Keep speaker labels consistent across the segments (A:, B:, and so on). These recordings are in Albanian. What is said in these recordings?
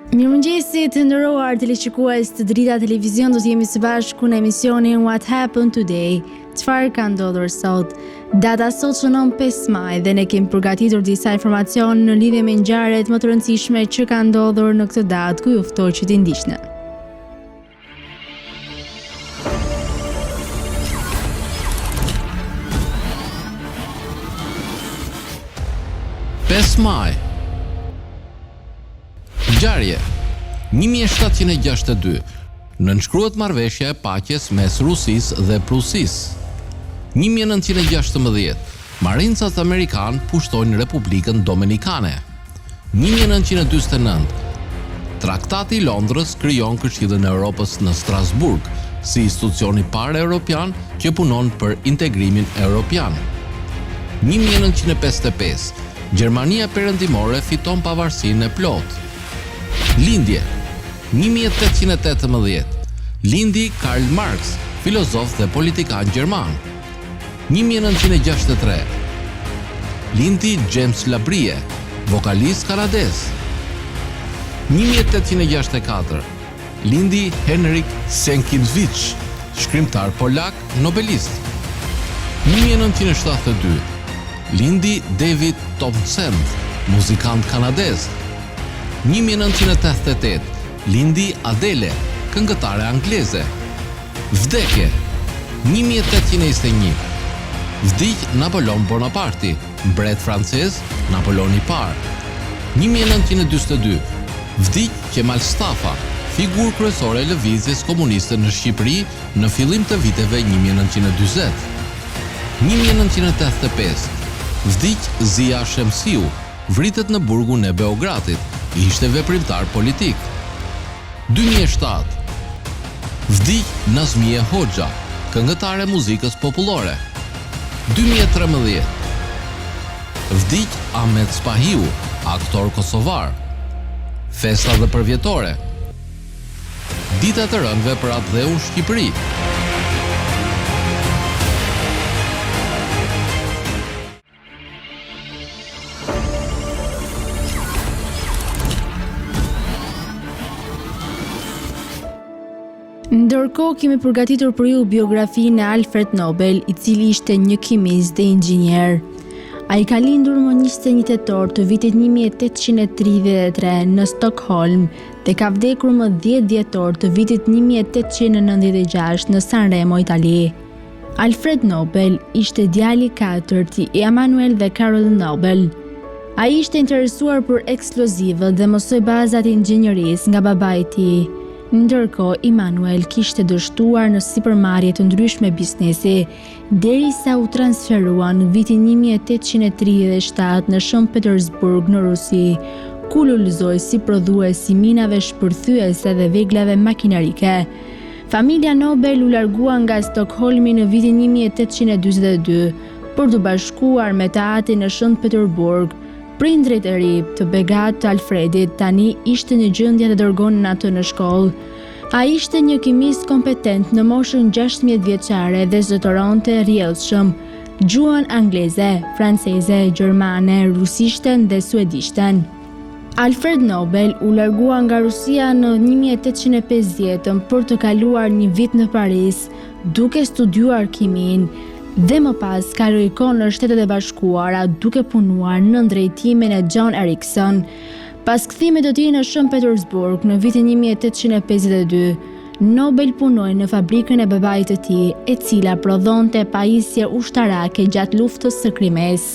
A: Mirëmëngjesi të nderuar teleshikues të Drita Televizion, do të jemi së bashku në emisionin What Happened Today? Çfarë ka ndodhur sot? Data sot shënon 5 maj dhe ne kemi përgatitur disa informacion në lidhje me ngjarjet më të rëndësishme që kanë ndodhur në këtë datë, ku ju ftoj që t'i ndiqni.
B: 5 maj. Ngjarje. 1762. Nënshkruhet marrëveshja e paqes mes Rusisë dhe Prusisë. 1916. Marincat amerikan pushtojnë Republikën Dominikane. 1949. Traktati i Londrës krijon Këshillin e Europës në Strasburg si institucioni parë evropian që punon për integrimin evropian. 1955. Gjermania Perëndimore fiton pavarësinë e plotë. Lindje. 1818. Lindi Karl Marx, filozof dhe politikan gjerman. 1963. Lindi James Labrie, vokalist kanadez. 1864. Lindi Henryk Sienkiewicz, shkrimtar polak, nobelist. 1972. Lindi David Townshend, muzikant kanadez. 1988. Lindi Adele, këngëtare angleze. Vdekje. 1821. Vdiq Napoleon Bonaparte, mbret francez, Napoleon i parë. 1942. Vdiq Kemal Stafa, figurë kryesore e lëvizjes komuniste në Shqipëri në fillim të viteve 1940. 1985. Vdiq Zia Shemsiu, vritet në burgun e Beogradit, ishte veprimtar politik. 2007. Vdiq Nazmie Hoxha, këngëtare muzikës popullore. 2013. Vdiq Ahmet Spahiu, aktor kosovar. Festa dhe përvjetore. Dita të rëndëve për atë dheu Shqipëri.
A: Ndërkohë kemi përgatitur për ju biografinë e Alfred Nobel, i cili ishte një kimist dhe inxhinier. Ai ka lindur më 21 tetor të vitit 1833 në Stockholm dhe ka vdekur më 10 dhjetor të vitit 1896 në Sanremo, Itali. Alfred Nobel ishte djali i katërt i Emanuel dhe Carol Nobel. Ai ishte interesuar për eksplozivët dhe mësoi bazat e inxhinierisë nga babai i tij. Ndërkohë, Emanuel kishte dështuar në sipërmarrje të ndryshme biznesi, derisa u transferua në vitin 1837 në Shën Petersburg në Rusi, ku lulëzoi si prodhues i minave shpërthyese dhe veglave makinarike. Familja Nobel u largua nga Stockholmi në vitin 1842 për të bashkuar me teatrin në Shën Petersburg. Prindrit e ri të begat të Alfredit tani ishte në gjendje të dërgonin atë në shkollë. Ai ishte një kimist kompetent në moshën 16 vjeçare dhe zotëronte rrjedhshëm gjuhën angleze, franceze, gjermane, rusishten dhe suedishten. Alfred Nobel u largua nga Rusia në 1850 për të kaluar një vit në Paris, duke studiuar kimin, dhe më pas kaloi kohë në Shtetet e Bashkuara duke punuar në drejtimin e John Ericsson. Pas kthimit të tij në Shën Petersburg në vitin 1852, Nobel punoi në fabrikën e babait të tij, e cila prodhonte pajisje ushtarake gjatë luftës së Krimes.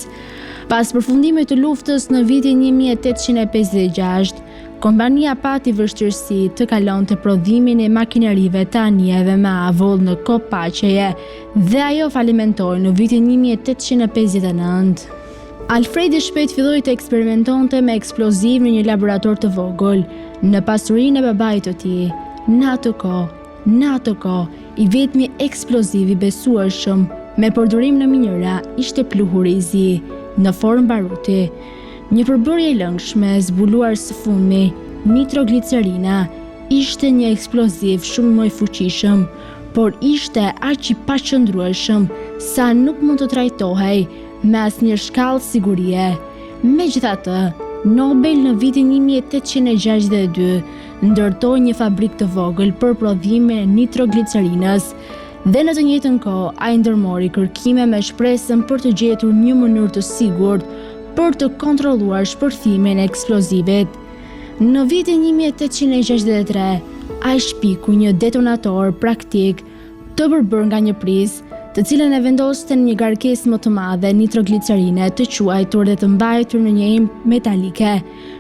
A: Pas përfundimit të luftës në vitin 1856, kompania pati vështirësi të kalonte prodhimin e makinerive të anijeve me avull në kohë paqeje dhe ajo falimentoi në vitin 1859. Alfredi shpejt filloi të eksperimentonte me eksploziv në një laborator të vogël në pasurinë e babait të tij. Në atë kohë, i vetmi eksploziv i besueshëm me përdorim në minjera ishte pluhuri i zi në formë baruti. Një përbërje e lëngshme zbuluar së fundmi, nitroglicerina, ishte një eksploziv shumë më i fuqishëm, por ishte aq i paqëndrueshëm sa nuk mund të trajtohej me asnjë shkallë sigurie. Megjithatë, Nobel në vitin 1862 ndërtoi një fabrikë të vogël për prodhimin e nitroglicerinës dhe në të njëjtën kohë ai ndërmori kërkime me shpresën për të gjetur një mënyrë të sigurt për të kontrolluar shpërthimin e eksplozivit. Në vitin 1863, ai shpiku një detonator praktik të përbërë nga një prizë, të cilën e vendoste në një garkesë më të madhe nitroglicerine të quajtur dhe të mbajtur në një emë metalike.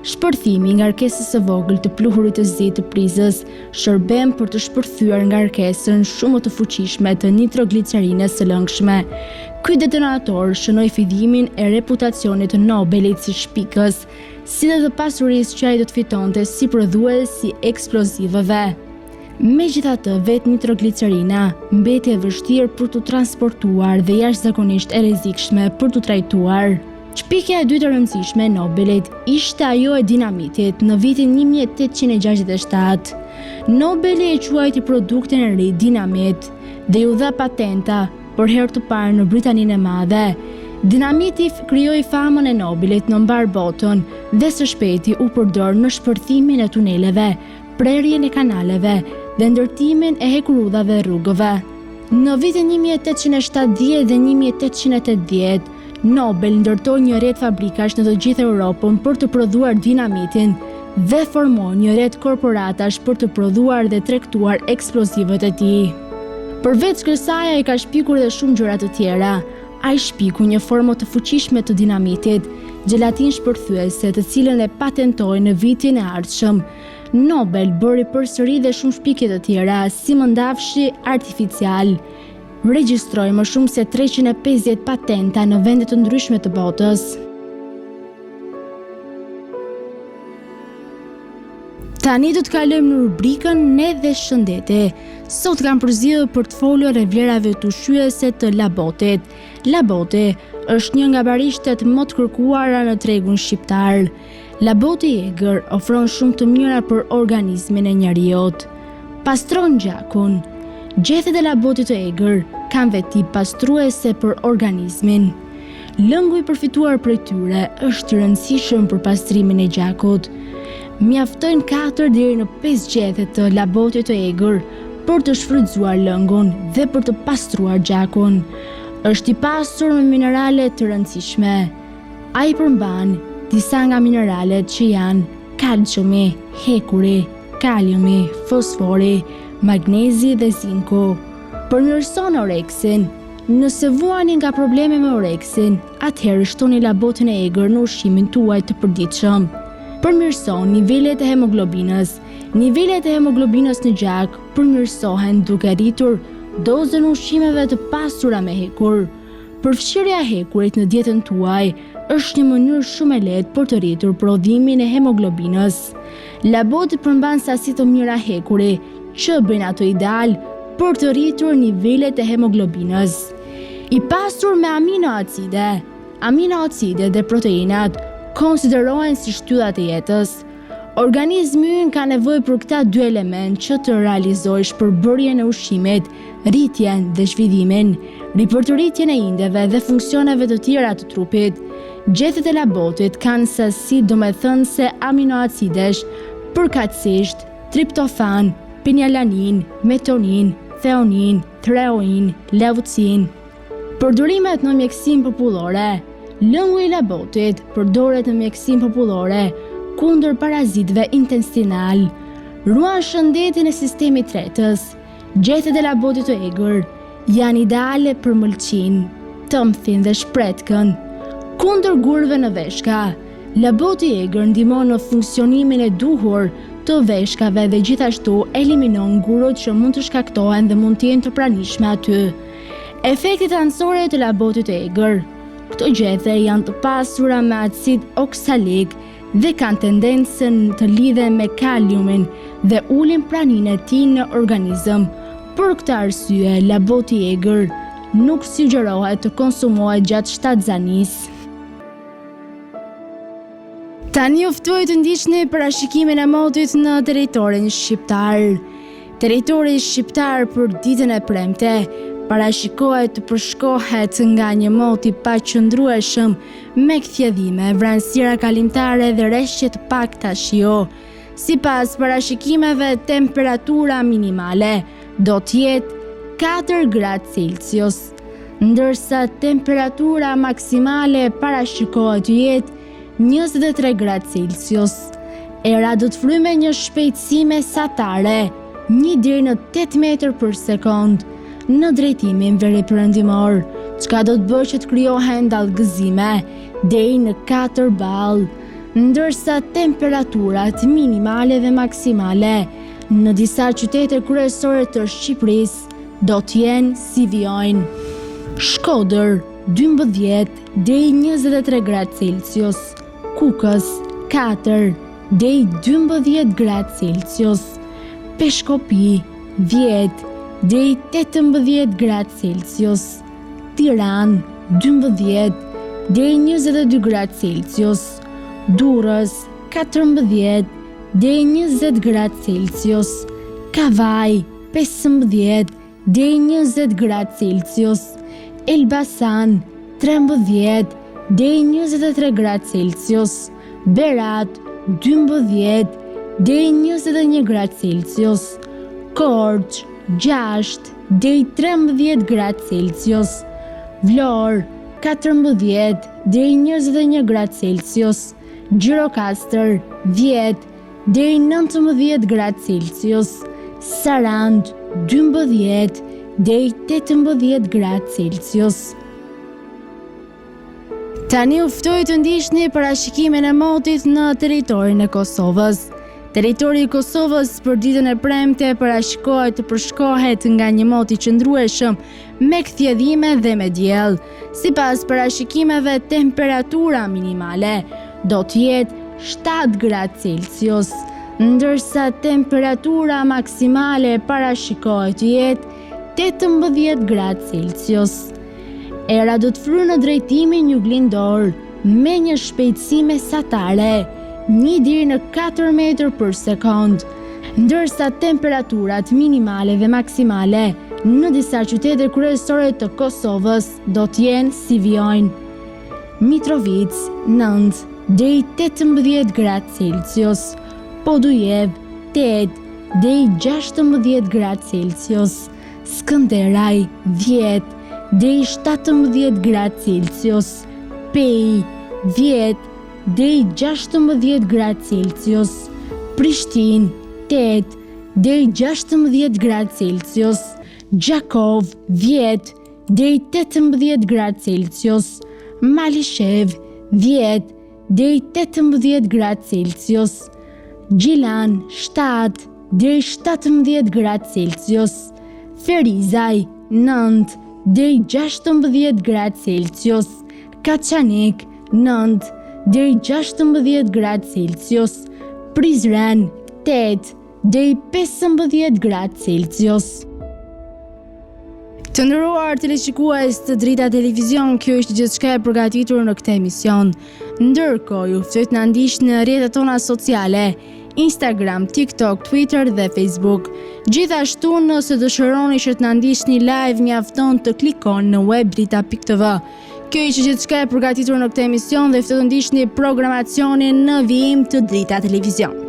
A: Shpërthimi i ngarkesës së vogël të pluhurit të zi të prizës shërben për të shpërthyer ngarkesën shumë më të fuqishme të nitroglicerinës së lëngshme. Ky detonator shënoi fillimin e reputacionit të Nobelit si shpikës, si dhe të pasurisë që ai do të fitonte si prodhues i eksplozivëve. Megjithatë, vetë nitroglicerina mbeti e vështirë për të transportuar dhe jashtëzakonisht e rrezikshme për të trajtuar. Shpikja e dytë e rëndësishme e Nobelit ishte ajo e dinamitit në vitin 1867. Nobeli e quajti produktin e ri dinamit dhe ju dha patenta për herë të parë në Britaninë e Madhe. Dinamiti krijoi famën e Nobelit në mbar botën dhe së shpejti u përdor në shpërthimin e tuneleve, prerjen e kanaleve dhe ndërtimin e hekurudhave dhe rrugëve. Në vitin 1870 dhe 1880, Nobel ndërtoi një rrjet fabrikash në të gjithë Europën për të prodhuar dinamitin dhe formoi një rrjet korporatash për të prodhuar dhe tregtuar eksplozivët e tij. Përveç kësaj, ai ka shpikur edhe shumë gjëra të tjera. Ai shpiku një formë të fuqishme të dinamitit, gjelatin shpërthyese, të cilën e patentoi në vitin e ardhshëm. Nobel bëri përsëri dhe shumë shpikje të tjera, si mëndafshi artificial. Regjistroi më shumë se 350 patenta në vende të ndryshme të botës. Tani do të kalojmë në rubrikën Ne dhe shëndeti. Sot kam përzgjedhur për të folur e vlerave të ushqyese të labotit. Laboti është një nga barishtet më të kërkuara në tregun shqiptar. Laboti i egër ofron shumë të mira për organizmin e njeriut. Pastron gjakun. Gjethet e labotit të egër kanë veti pastruese për organizmin. Lëngu i përfituar prej tyre është i rëndësishëm për pastrimin e gjakut. Mjaftojnë 4 deri në 5 gjethe të labotit të egër për të shfrytzuar lëngun dhe për të pastruar gjakun. Është i pasur me minerale të rëndësishme. Ai përmban disa nga mineralet që janë kalciumi, hekuri, kaliumi, fosfori, magnezi dhe zinku. Përmirëson oreksin. Nëse vuani nga probleme me oreksin, atëherë shtoni labotin e egër në ushqimin tuaj të përditshëm. Përmirëson nivelet e hemoglobinës. Nivelet e hemoglobinës në gjak përmirësohen duke rritur dozën e ushqimeve të pasura me hekur. Përfshirja e hekurit në dietën tuaj është një mënyrë shumë e lehtë për të rritur prodhimin e hemoglobinës. Laboti përmban sasi të mira hekuri, që bëjnë ato ideal për të rritur nivelet e hemoglobinës. I pasur me aminoacide. Aminoacide dhe proteinat konsiderohen si shtyllat e jetës. Organizmi ynë ka nevojë për këta dy element që të realizojë shpërbërjen e ushqimit, rritjen dhe zhvillimin, ripërtëritjen e indeve dhe funksioneve të tjera të trupit. Gjethet e labotit kanë sasi domethënëse aminoacidesh, përkatësisht triptofan, pinjalanin, metonin, theonin, threoin, leucin. Përdorimet në mjekësinë popullore. Lëngu i labotit përdoret në mjekësinë popullore kundër parazitëve intestinal. Ruan shëndetin e sistemit tretës. Gjethet e labotit të egër janë ideale për mëlçin, tëmthin dhe shpretkën. Kundër gurëve në veshka, laboti i egër ndihmon në funksionimin e duhur të veshkave dhe gjithashtu eliminon gurët që mund të shkaktohen dhe mund të jenë të pranishme aty. Efektet anësore të labotit të egër. Këto gjethe janë të pasura me acid oksalik dhe kanë tendencën të lidhen me kaliumin dhe ulin praninë e tij në organizëm. Për këtë arsye, laboti i egër nuk sugjerohet të konsumohet gjatë shtatzanisë. Tani ju ftoj të ndiqni parashikimin e motit në territorin shqiptar. Territori shqiptar për ditën e premte parashikohet të përshkohet nga një moti pa qëndrueshëm me kthjedhime, vranësira kalimtare dhe rreshje të pakta shio. Sipas parashikimeve, temperatura minimale do të jetë 4 gradë Celsius, ndërsa temperatura maksimale parashikohet të jetë 23 gradë Celsius. Era do të fryjë me një shpejtësi mesatare 1 deri në 8 metër për sekond në drejtimin veriperëndimor, çka do të bëjë që të krijohen dallgëzime deri në 4 ballë, ndërsa temperaturat minimale dhe maksimale në disa qytete kryesore të Shqipërisë do të jenë si vijojnë: Shkodër 12 deri 23 gradë Celsius, Kukës 4 deri 12 gradë Celsius, Peshkopi 10 deri 18 gradë Celsius, Tiranë 12 deri 22 gradë Celsius, Durrës 14 deri 20 gradë Celsius, Kavaj 15 deri 20 gradë Celsius, Elbasan 13 deri 23 gradë Celsius, Berat 12 deri 21 gradë Celsius, Korçë 6 deri 13 gradë Celsius, Vlorë 14 deri 21 gradë Celsius, Gjirokastër 10 deri 19 gradë Celsius, Sarandë 12 deri 18 gradë Celsius. Tani u ftoj të ndiqni parashikimin e motit në territorin e Kosovës. Territori i Kosovës për ditën e premte parashikohet të përshkohet nga një mot i qëndrueshëm me kthjedhime dhe me diell. Sipas parashikimeve, temperatura minimale do të jetë 7 gradë Celsius, ndërsa temperatura maksimale parashikohet të jetë 18 gradë Celsius. Era do të fryjë në drejtimin juglindor me një shpejtësi mesatare 1 deri në 4 metër për sekond, ndërsa temperaturat minimale dhe maksimale në disa qytete kryesore të Kosovës do të jenë si vijojnë: Mitrovica 9 deri 18 gradë Celsius, Podujev 8 deri 16 gradë Celsius, Skënderaj 10 deri 17 gradë Celsius, Pej 10 deri 16 gradë Celsius, Prishtinë 8 deri 16 gradë Celsius, Gjakov 10 deri 18 gradë Celsius, Malishev 10 deri 18 gradë Celsius, Gjilan 7 deri 17 gradë Celsius, Ferizaj 9 deri 16 gradë Celsius, Kaçanik 9 deri 16 gradë Celsius, Prizren 8 deri 15 gradë Celsius. Të nderuar teleshikues të Drita Televizion, kjo është gjithçka e përgatitur në këtë emision. Ndërkohë, ju ftoj të na ndiqni në rrjetet tona sociale: Instagram, TikTok, Twitter dhe Facebook. Gjithashtu, nëse dëshironi që të na ndiqni live, mjafton të klikoni në webdrita.tv. Kjo ishte gjithçka e përgatitur në këtë emision dhe ftoj të ndiqni programacionin në vijim të Drita Televizion.